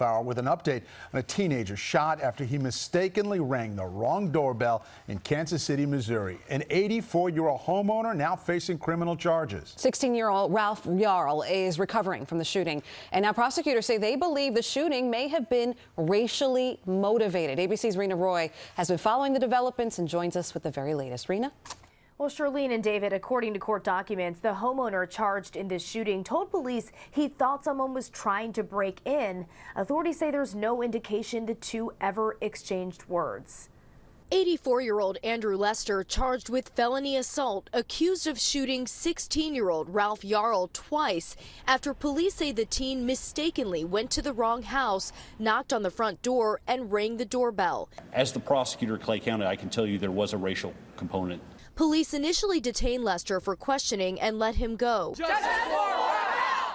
hour with an update on a teenager shot after he mistakenly rang the wrong doorbell in Kansas City, Missouri. An 84-year-old homeowner now facing criminal charges. 16-year-old Ralph Yarl is recovering from the shooting, and now prosecutors say they believe the shooting may have been racially motivated. ABC's Reena Roy has been following the developments and joins us with the very latest. Reena? Well, Charlene and David, according to court documents, the homeowner charged in this shooting told police he thought someone was trying to break in. Authorities say there's no indication the two ever exchanged words. 84-year-old Andrew Lester charged with felony assault, accused of shooting 16-year-old Ralph Yarl twice after police say the teen mistakenly went to the wrong house, knocked on the front door, and rang the doorbell. As the prosecutor at Clay County, I can tell you there was a racial component. Police initially detained Lester for questioning and let him go,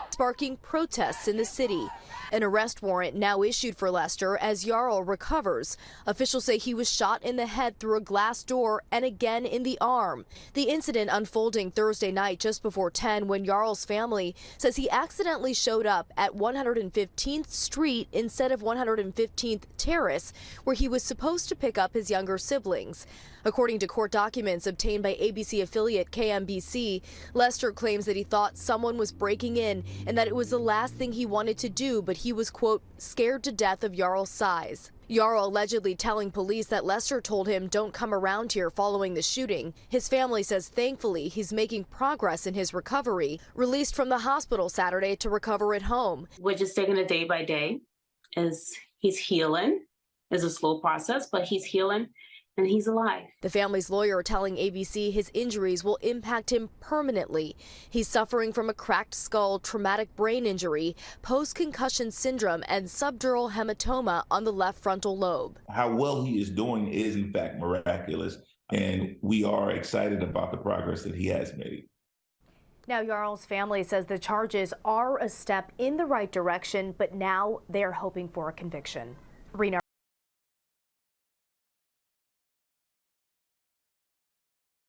sparking protests in the city. An arrest warrant now issued for Lester as Yarl recovers. Officials say he was shot in the head through a glass door and again in the arm. The incident unfolding Thursday night just before 10 when Yarl's family says he accidentally showed up at 115th Street instead of 115th Terrace, where he was supposed to pick up his younger siblings. According to court documents obtained by ABC affiliate KMBC, Lester claims that he thought someone was breaking in and that it was the last thing he wanted to do, but he was, quote, scared to death of Yarl's size. Yarl allegedly telling police that Lester told him don't come around here following the shooting. His family says thankfully he's making progress in his recovery, released from the hospital Saturday to recover at home. We're just taking it day by day as he's healing. It's a slow process, but he's healing. And he's alive. The family's lawyer telling ABC his injuries will impact him permanently. He's suffering from a cracked skull, traumatic brain injury, post-concussion syndrome, and subdural hematoma on the left frontal lobe. How well he is doing is, in fact, miraculous, and we are excited about the progress that he has made. Now, Yarl's family says the charges are a step in the right direction, but now they're hoping for a conviction. Reena